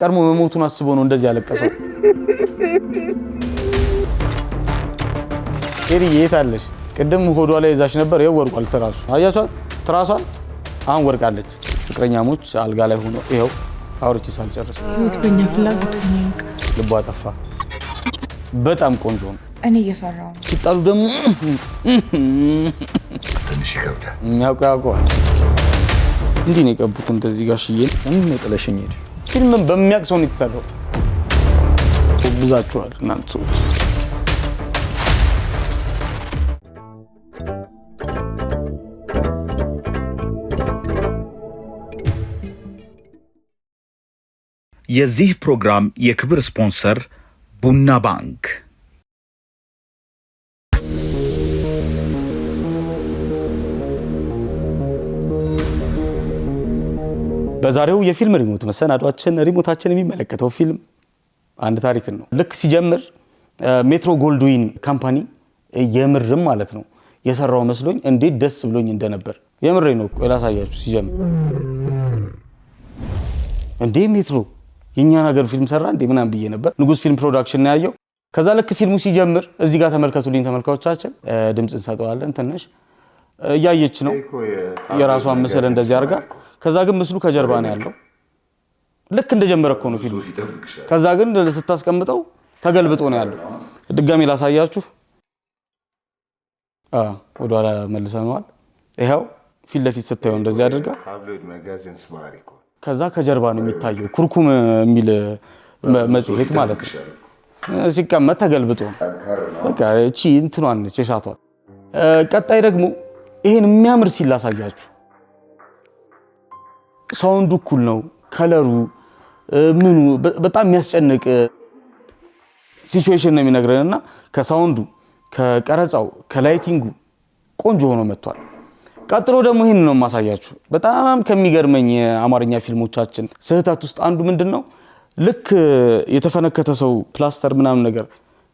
ቀርሞ መሞቱን አስቦ ነው እንደዚህ ያለቀሰው። ኤሪዬ የታለሽ? ቅድም ሆዷ ላይ ይዛሽ ነበር። ይኸው ወርቋል ትራሱ። አያሷት ትራሷን አሁን ወርቃለች። ፍቅረኛሞች አልጋ ላይ ሆኖ ይኸው አውርቼ ሳልጨርስ የትኛ ፍላጎት ነው? ልቧ ጠፋ። በጣም ቆንጆ ነው። እኔ እየፈራሁ ነው። ሲጣሉ ደግሞ ትንሽ ይከብዳል። የሚያውቀው እንዲህ ነው የቀቡት። እንደዚህ ጋሽዬ ምን ጥለሽኝ ሄድ። ፊልምን በሚያውቅ ሰው ነው የተሰራው። ብዙአችኋል እናንተ ሰዎች። የዚህ ፕሮግራም የክብር ስፖንሰር ቡና ባንክ። በዛሬው የፊልም ሪሞት መሰናዷችን ሪሞታችን የሚመለከተው ፊልም አንድ ታሪክ ነው። ልክ ሲጀምር ሜትሮ ጎልድዊን ካምፓኒ የምርም ማለት ነው የሰራው መስሎኝ እንዴት ደስ ብሎኝ እንደነበር የምሬ ነው። ላሳያችሁ። ሲጀምር እንዴ ሜትሮ የኛን ሀገር ፊልም ሰራ እንዴ ምናምን ብዬ ነበር። ንጉስ ፊልም ፕሮዳክሽን ነው ያየው። ከዛ ልክ ፊልሙ ሲጀምር እዚህ ጋር ተመልከቱልኝ ተመልካቾቻችን። ድምጽ እንሰጠዋለን። ትንሽ እያየች ነው የራሷን ምስል እንደዚህ አድርጋ። ከዛ ግን ምስሉ ከጀርባ ነው ያለው። ልክ እንደጀመረ እኮ ነው ፊልሙ። ከዛ ግን ስታስቀምጠው ተገልብጦ ነው ያለው። ድጋሚ ላሳያችሁ። ወደ ኋላ መልሰነዋል። ይሄው ፊት ለፊት ስታዩ እንደዚህ አድርጋ። ከዛ ከጀርባ ነው የሚታየው ኩርኩም የሚል መጽሔት ማለት ነው። ሲቀመጥ ተገልብጦ ነው። በቃ እቺ እንትኗን ነች የሳቷት። ቀጣይ ደግሞ ይሄን የሚያምር ሲል ላሳያችሁ። ሳውንዱ እኩል ነው፣ ከለሩ ምኑ በጣም የሚያስጨንቅ ሲቹዌሽን ነው የሚነግረንና ከሳውንዱ ከቀረጻው ከላይቲንጉ ቆንጆ ሆኖ መጥቷል። ቀጥሎ ደግሞ ይሄን ነው ማሳያችሁ። በጣም ከሚገርመኝ የአማርኛ ፊልሞቻችን ስህተት ውስጥ አንዱ ምንድነው? ልክ የተፈነከተ ሰው ፕላስተር ምናምን ነገር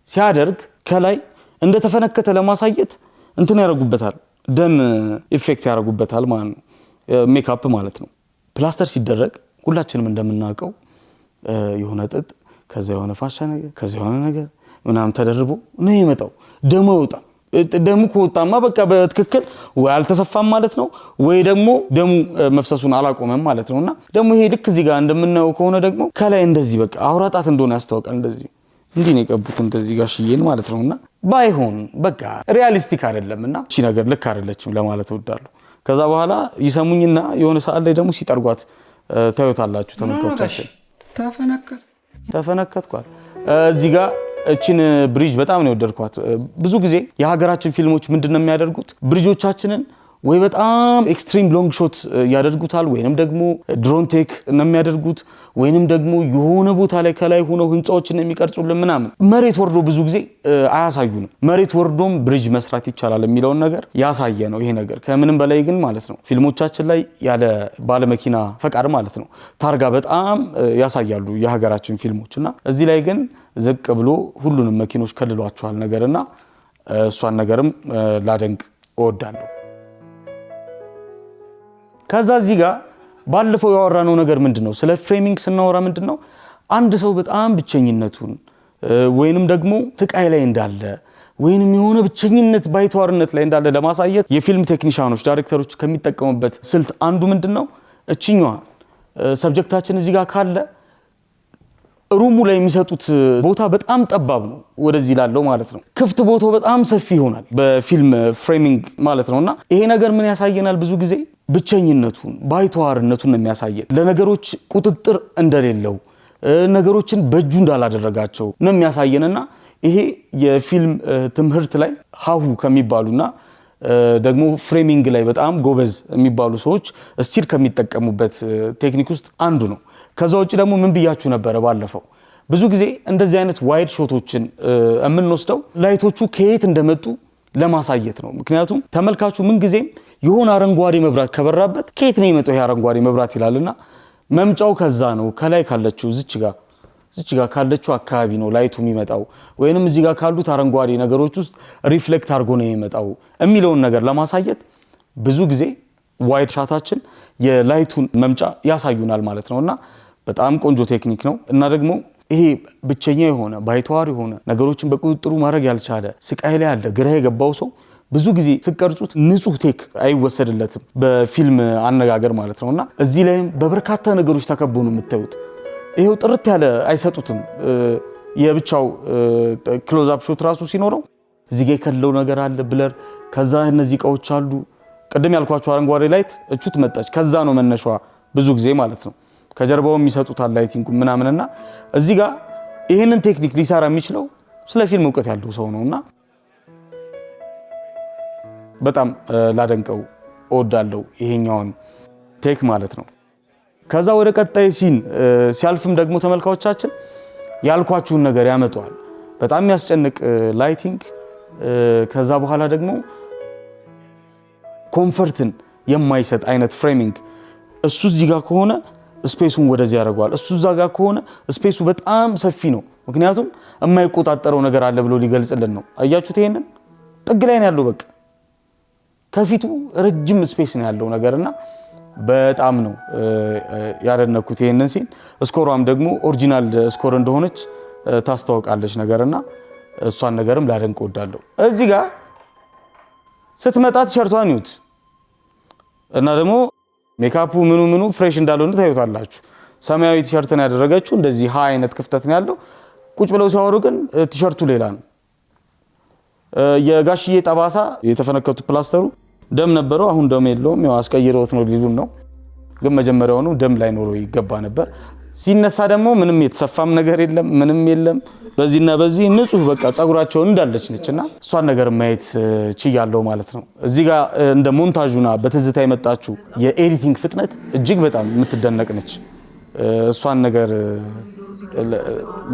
ሲያደርግ ከላይ እንደተፈነከተ ለማሳየት እንትን ያደርጉበታል፣ ደም ኢፌክት ያደርጉበታል ማለት ነው። ሜካፕ ማለት ነው። ፕላስተር ሲደረግ ሁላችንም እንደምናውቀው የሆነ ጥጥ ከዛ የሆነ ፋሻ ነገር ከዛ የሆነ ነገር ምናምን ተደርቦ ነው የመጣው። ደሙ ይወጣ። ደሙ ከወጣማ በቃ በትክክል ወይ አልተሰፋም ማለት ነው፣ ወይ ደግሞ ደሙ መፍሰሱን አላቆመም ማለት ነውና ደግሞ ይሄ ልክ እዚህ ጋር እንደምናየው ከሆነ ደግሞ ከላይ እንደዚህ በቃ አውራጣት እንደሆነ ያስተዋውቃል። እንደዚህ እንዲህ ነው የቀቡት እንደዚህ ጋሽዬን ማለት ነውና ባይሆን በቃ ሪያሊስቲክ አይደለምና እቺ ነገር ልክ አይደለችም ለማለት እወዳለሁ። ከዛ በኋላ ይሰሙኝና የሆነ ሰዓት ላይ ደግሞ ሲጠርጓት ታዩታላችሁ ተመልካቾቻችን። ተፈነከትኳል። እዚህ ጋር እቺን ብሪጅ በጣም ነው የወደድኳት። ብዙ ጊዜ የሀገራችን ፊልሞች ምንድነው የሚያደርጉት? ብሪጆቻችንን ወይ በጣም ኤክስትሪም ሎንግ ሾት ያደርጉታል፣ ወይንም ደግሞ ድሮን ቴክ ነው የሚያደርጉት፣ ወይንም ደግሞ የሆነ ቦታ ላይ ከላይ ሆነው ህንጻዎችን የሚቀርጹልን ምናምን። መሬት ወርዶ ብዙ ጊዜ አያሳዩንም። መሬት ወርዶም ብሪጅ መስራት ይቻላል የሚለውን ነገር ያሳየ ነው ይሄ ነገር። ከምንም በላይ ግን ማለት ነው ፊልሞቻችን ላይ ያለ ባለመኪና ፈቃድ ማለት ነው ታርጋ በጣም ያሳያሉ የሀገራችን ፊልሞችና እዚህ ላይ ግን ዝቅ ብሎ ሁሉንም መኪኖች ከልሏቸዋል ነገርና እሷን ነገርም ላደንቅ እወዳለሁ። ከዛ እዚህ ጋር ባለፈው ያወራነው ነገር ምንድነው? ስለ ፍሬሚንግ ስናወራ ምንድነው አንድ ሰው በጣም ብቸኝነቱን ወይንም ደግሞ ስቃይ ላይ እንዳለ ወይንም የሆነ ብቸኝነት ባይተዋርነት ላይ እንዳለ ለማሳየት የፊልም ቴክኒሻኖች ዳይሬክተሮች ከሚጠቀሙበት ስልት አንዱ ምንድነው? እቺኛዋ ሰብጀክታችን እዚህ ጋር ካለ ሩሙ ላይ የሚሰጡት ቦታ በጣም ጠባብ ነው፣ ወደዚህ ላለው ማለት ነው። ክፍት ቦታው በጣም ሰፊ ይሆናል በፊልም ፍሬሚንግ ማለት ነውና ይሄ ነገር ምን ያሳየናል? ብዙ ጊዜ ብቸኝነቱን ባይተዋርነቱን ነው የሚያሳየን። ለነገሮች ቁጥጥር እንደሌለው ነገሮችን በእጁ እንዳላደረጋቸው ነው የሚያሳየንና ይሄ የፊልም ትምህርት ላይ ሀሁ ከሚባሉና ደግሞ ፍሬሚንግ ላይ በጣም ጎበዝ የሚባሉ ሰዎች ስቲል ከሚጠቀሙበት ቴክኒክ ውስጥ አንዱ ነው። ከዛ ውጪ ደግሞ ምን ብያችሁ ነበር ባለፈው? ብዙ ጊዜ እንደዚህ አይነት ዋይድ ሾቶችን የምንወስደው ላይቶቹ ከየት እንደመጡ ለማሳየት ነው። ምክንያቱም ተመልካቹ ምን ጊዜም የሆነ አረንጓዴ መብራት ከበራበት ከየት ነው የመጣው ይሄ አረንጓዴ መብራት ይላልና መምጫው ከዛ ነው፣ ከላይ ካለችው ዝች ጋር ካለችው አካባቢ ነው ላይቱ የሚመጣው፣ ወይንም እዚህ ጋር ካሉት አረንጓዴ ነገሮች ውስጥ ሪፍሌክት አድርጎ ነው የሚመጣው የሚለውን ነገር ለማሳየት ብዙ ጊዜ ዋይድ ሻታችን የላይቱን መምጫ ያሳዩናል ማለት ነውና በጣም ቆንጆ ቴክኒክ ነው እና ደግሞ ይሄ ብቸኛ የሆነ ባይተዋር የሆነ ነገሮችን በቁጥጥሩ ማድረግ ያልቻለ ስቃይ ላይ ያለ ግራ የገባው ሰው ብዙ ጊዜ ስቀርጹት ንጹህ ቴክ አይወሰድለትም በፊልም አነጋገር ማለት ነውና እዚህ ላይም በበርካታ ነገሮች ተከቦ ነው የምታዩት። ይሄው ጥርት ያለ አይሰጡትም። የብቻው ክሎዝ አፕ ሾት ራሱ ሲኖረው እዚህ ጋር የከለው ነገር አለ ብለር፣ ከዛ እነዚህ እቃዎች አሉ። ቅድም ያልኳቸው አረንጓዴ ላይት እቹት መጣች፣ ከዛ ነው መነሻዋ ብዙ ጊዜ ማለት ነው። ከጀርባው የሚሰጡት ላይቲንግ ምናምንና እዚህ ጋር ይሄንን ቴክኒክ ሊሰራ የሚችለው ስለ ፊልም እውቀት ያለው ሰው ነውና በጣም ላደንቀው እወዳለሁ ይሄኛውን ቴክ ማለት ነው። ከዛ ወደ ቀጣይ ሲን ሲያልፍም ደግሞ ተመልካቾቻችን ያልኳችሁን ነገር ያመጣዋል። በጣም የሚያስጨንቅ ላይቲንግ፣ ከዛ በኋላ ደግሞ ኮምፈርትን የማይሰጥ አይነት ፍሬሚንግ። እሱ እዚህ ጋር ከሆነ ስፔሱን ወደዚህ ያደርገዋል፣ እሱ እዛ ጋር ከሆነ ስፔሱ በጣም ሰፊ ነው። ምክንያቱም የማይቆጣጠረው ነገር አለ ብሎ ሊገልጽልን ነው። አያችሁት? ይሄንን ጥግ ላይ ነው ያለው። በቃ ከፊቱ ረጅም ስፔስ ነው ያለው ነገርና በጣም ነው ያደነኩት ይሄንን ሲል። ስኮሯም ደግሞ ኦሪጂናል ስኮር እንደሆነች ታስተዋውቃለች ነገርና እሷን ነገርም ላደንቅ እወዳለሁ። እዚህ ጋር ስትመጣ ቲሸርቷን ይዩት እና ደግሞ ሜካፑ ምኑ ፍሬሽ እንዳልሆነ ታዩታላችሁ። ሰማያዊ ቲሸርትን ያደረገችው እንደዚህ አይነት ክፍተት ነው ያለው። ቁጭ ብለው ሲያወሩ ግን ቲሸርቱ ሌላ ነው። የጋሽዬ ጠባሳ የተፈነከቱ ፕላስተሩ ደም ነበረው፣ አሁን ደም የለውም። ያው አስቀይረውት ነው ሊሉን ነው። ግን መጀመሪያውኑ ደም ላይ ኖሮ ይገባ ነበር። ሲነሳ ደግሞ ምንም የተሰፋም ነገር የለም፣ ምንም የለም። በዚህና በዚህ ንጹህ በቃ ጸጉራቸው እንዳለች ነችና እሷን ነገር ማየት ችያለሁ ማለት ነው። እዚህ ጋር እንደ ሞንታዡና በትዝታ የመጣችው የኤዲቲንግ ፍጥነት እጅግ በጣም የምትደነቅ ነች። እሷን ነገር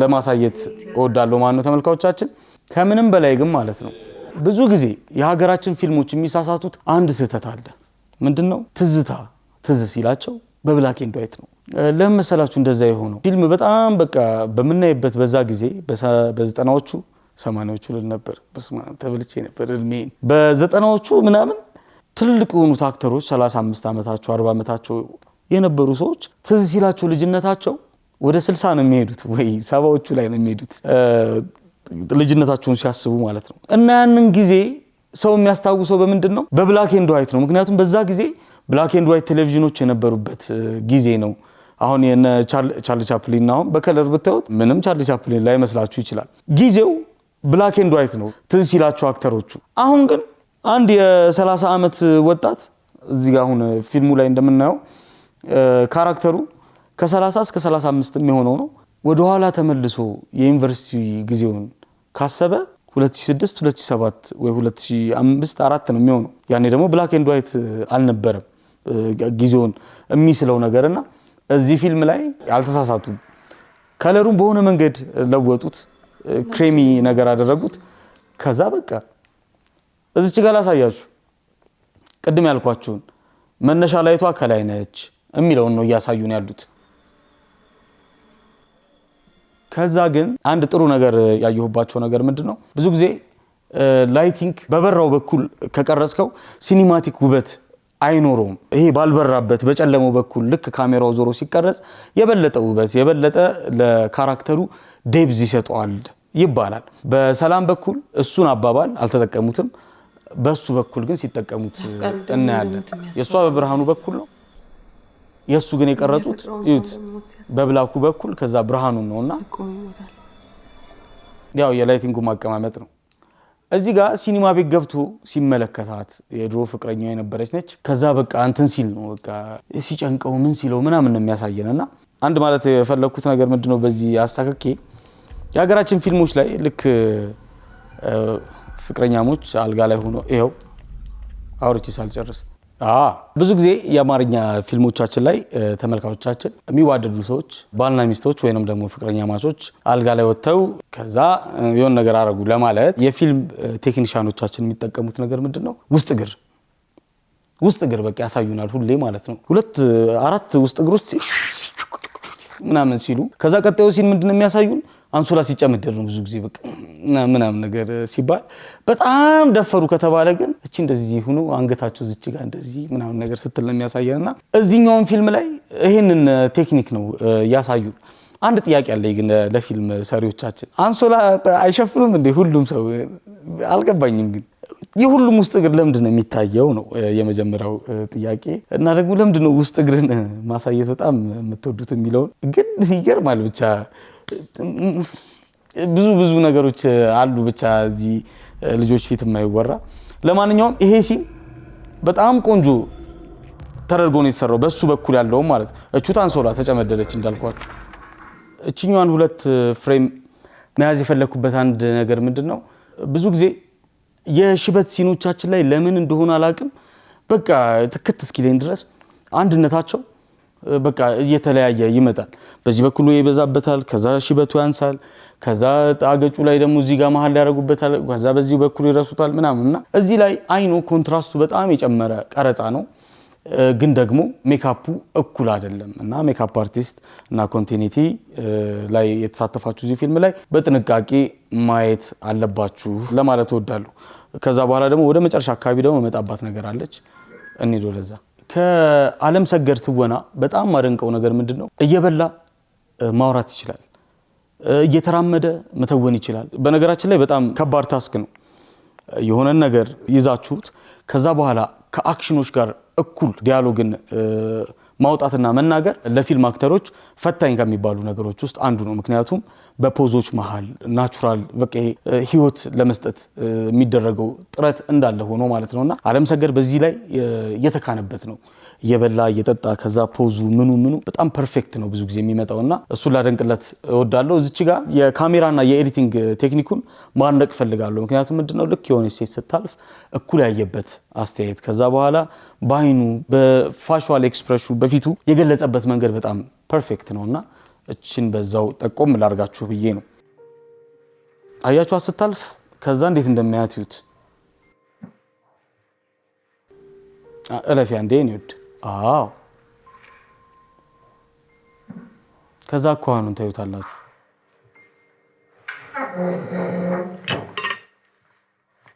ለማሳየት እወዳለሁ ማለት ነው ተመልካቾቻችን። ከምንም በላይ ግን ማለት ነው ብዙ ጊዜ የሀገራችን ፊልሞች የሚሳሳቱት አንድ ስህተት አለ። ምንድነው? ትዝታ ትዝ ሲላቸው በብላክ ኤንድ ዋይት ነው። ለምን መሰላችሁ እንደዛ የሆነው? ፊልም በጣም በቃ በምናይበት በዛ ጊዜ በዘጠናዎቹ 80ዎቹ ልል ነበር፣ በስማ ተበልቼ ነበር እድሜን። በዘጠናዎቹ ምናምን ትልልቅ የሆኑት አክተሮች 35 ዓመታቸው 40 ዓመታቸው የነበሩ ሰዎች ትዝ ሲላቸው ልጅነታቸው ወደ 60 ነው የሚሄዱት ወይ 70ዎቹ ላይ ነው የሚሄዱት ልጅነታቸውን ሲያስቡ ማለት ነው። እና ያንን ጊዜ ሰው የሚያስታውሰው በምንድን ነው? በብላክ ኤንድ ዋይት ነው። ምክንያቱም በዛ ጊዜ ብላክ ኤንድ ዋይት ቴሌቪዥኖች የነበሩበት ጊዜ ነው። አሁን የነ ቻርሊ ቻፕሊን አሁን በከለር ብታዩት ምንም ቻርሊ ቻፕሊን ላይ መስላችሁ ይችላል። ጊዜው ብላክ ኤንድ ዋይት ነው ትዝ ሲላቸው አክተሮቹ። አሁን ግን አንድ የ30 ዓመት ወጣት እዚህ ጋር አሁን ፊልሙ ላይ እንደምናየው ካራክተሩ ከ30 እስከ 35 የሚሆነው ነው። ወደ ኋላ ተመልሶ የዩኒቨርሲቲ ጊዜውን ካሰበ 2006 2007 ወይ 2005 4 ነው የሚሆነው። ያኔ ደግሞ ብላክ ኤንድ ዋይት አልነበረም ጊዜውን የሚስለው ነገርና እዚህ ፊልም ላይ አልተሳሳቱም። ከለሩን በሆነ መንገድ ለወጡት፣ ክሬሚ ነገር አደረጉት። ከዛ በቃ እዚች ጋር ላሳያችሁ ቅድም ያልኳችሁን መነሻ ላይቷ ከላይ ነች የሚለውን ነው እያሳዩን ያሉት። ከዛ ግን አንድ ጥሩ ነገር ያየሁባቸው ነገር ምንድነው? ብዙ ጊዜ ላይቲንግ በበራው በኩል ከቀረጽከው ሲኒማቲክ ውበት አይኖረውም። ይሄ ባልበራበት በጨለመው በኩል ልክ ካሜራው ዞሮ ሲቀረጽ የበለጠ ውበት የበለጠ ለካራክተሩ ዴፕዝ ይሰጠዋል ይባላል። በሰላም በኩል እሱን አባባል አልተጠቀሙትም። በሱ በኩል ግን ሲጠቀሙት እናያለን። የሷ በብርሃኑ በኩል ነው፣ የሱ ግን የቀረጹት እዩት በብላኩ በኩል ከዛ ብርሃኑን ነውና ያው የላይቲንጉ ማቀማመጥ ነው። እዚህ ጋር ሲኒማ ቤት ገብቶ ሲመለከታት የድሮ ፍቅረኛው የነበረች ነች። ከዛ በቃ እንትን ሲል ነው በቃ ሲጨንቀው ምን ሲለው ምናምን ነው የሚያሳየንና አንድ ማለት የፈለኩት ነገር ምንድነው በዚህ አስተካክኬ የሀገራችን ፊልሞች ላይ ልክ ፍቅረኛሞች አልጋ ላይ ሆኖ ይሄው አውርቼ ሳልጨርስ ብዙ ጊዜ የአማርኛ ፊልሞቻችን ላይ ተመልካቾቻችን የሚዋደዱ ሰዎች ባልና ሚስቶች ወይንም ደግሞ ፍቅረኛ ማቾች አልጋ ላይ ወጥተው ከዛ የሆነ ነገር አረጉ ለማለት የፊልም ቴክኒሻኖቻችን የሚጠቀሙት ነገር ምንድነው? ውስጥ እግር በቃ ያሳዩናል ሁሌ ማለት ነው። 2-4 ውስጥ እግሮች ምናምን ሲሉ ከዛ ቀጣዩ ሲን ምንድነው የሚያሳዩን? አንሶላ ሲጨምድር ነው ብዙ ጊዜ በቃ ምናምን ነገር ሲባል በጣም ደፈሩ ከተባለ ግን እቺ እንደዚህ ሆኖ አንገታቸው እዚች ጋር እንደዚህ ምናምን ነገር ስትል ነው የሚያሳየንና እዚህኛውን ፊልም ላይ ይሄንን ቴክኒክ ነው ያሳዩ። አንድ ጥያቄ አለኝ ግን ለፊልም ሰሪዎቻችን አንሶላ አይሸፍኑም እንዴ? ሁሉም ሰው አልገባኝም። ግን የሁሉም ውስጥ እግር ለምንድን ነው የሚታየው ነው የመጀመሪያው ጥያቄ። እና ደግሞ ለምንድን ነው ውስጥ እግርን ማሳየት በጣም የምትወዱት የሚለው ግን ይገርማል። ብቻ ብዙ ነገሮች አሉ ብቻ እዚህ ልጆች ፊት የማይወራ። ለማንኛውም ይሄ ሲን በጣም ቆንጆ ተደርጎ ነው የተሰራው በሱ በኩል ያለው ማለት እቹት አንሶላ ተጨመደደች እንዳልኳችሁ። እቺኛዋን 2 ፍሬም መያዝ የፈለኩበት አንድ ነገር ምንድነው ብዙ ጊዜ የሽበት ሲኖቻችን ላይ ለምን እንደሆነ አላቅም በቃ ትክት እስኪለኝ ድረስ አንድነታቸው በቃ እየተለያየ ይመጣል። በዚህ በኩል ይበዛበታል፣ ከዛ ሽበቱ ያንሳል፣ ከዛ አገጩ ላይ ደግሞ እዚህ ጋር መሃል ያደርጉበታል፣ ከዛ በዚህ በኩል ይረሱታል ምናምንና እዚህ ላይ አይኖ ኮንትራስቱ በጣም የጨመረ ቀረጻ ነው። ግን ደግሞ ሜካፑ እኩል አይደለም እና ሜካፕ አርቲስት እና ኮንቲኒቲ ላይ የተሳተፋችሁ እዚህ ፊልም ላይ በጥንቃቄ ማየት አለባችሁ ለማለት እወዳለሁ። ከዛ በኋላ ደግሞ ወደ መጨረሻ አካባቢ ደግሞ መጣባት ነገር አለች እንሂድ ወደዛ። ከዓለም ሰገድ ትወና በጣም ማደንቀው ነገር ምንድነው እየበላ ማውራት ይችላል፣ እየተራመደ መተወን ይችላል። በነገራችን ላይ በጣም ከባድ ታስክ ነው። የሆነ ነገር ይዛችሁት ከዛ በኋላ ከአክሽኖች ጋር እኩል ዲያሎግን ማውጣትና መናገር ለፊልም አክተሮች ፈታኝ ከሚባሉ ነገሮች ውስጥ አንዱ ነው። ምክንያቱም በፖዞች መሃል ናቹራል በቃ ህይወት ለመስጠት የሚደረገው ጥረት እንዳለ ሆኖ ማለት ነውና ዓለም ሰገድ በዚህ ላይ የተካነበት ነው። እየበላ እየጠጣ ከዛ ፖዙ ምኑ በጣም ፐርፌክት ነው ብዙ ጊዜ የሚመጣውና እሱን ላደንቅለት እወዳለሁ። እዚች ጋር የካሜራና የኤዲቲንግ ቴክኒኩን ማድነቅ ፈልጋለሁ። ምክንያቱም ምንድነው ልክ የሆነ ሴት ስታልፍ እኩል ያየበት አስተያየት ከዛ በኋላ ባይኑ በፋሻል ኤክስፕሬሽኑ በፊቱ የገለጸበት መንገድ በጣም ፐርፌክት ነውና እቺን በዛው ጠቆም ላርጋችሁ ብዬ ነው። አያችሁ ስታልፍ ከዛ እንዴት እንደሚያዩት እለፊያ እንዴ ነው ይወድ አዎ ከዛ ኳኑን ታዩታላችሁ።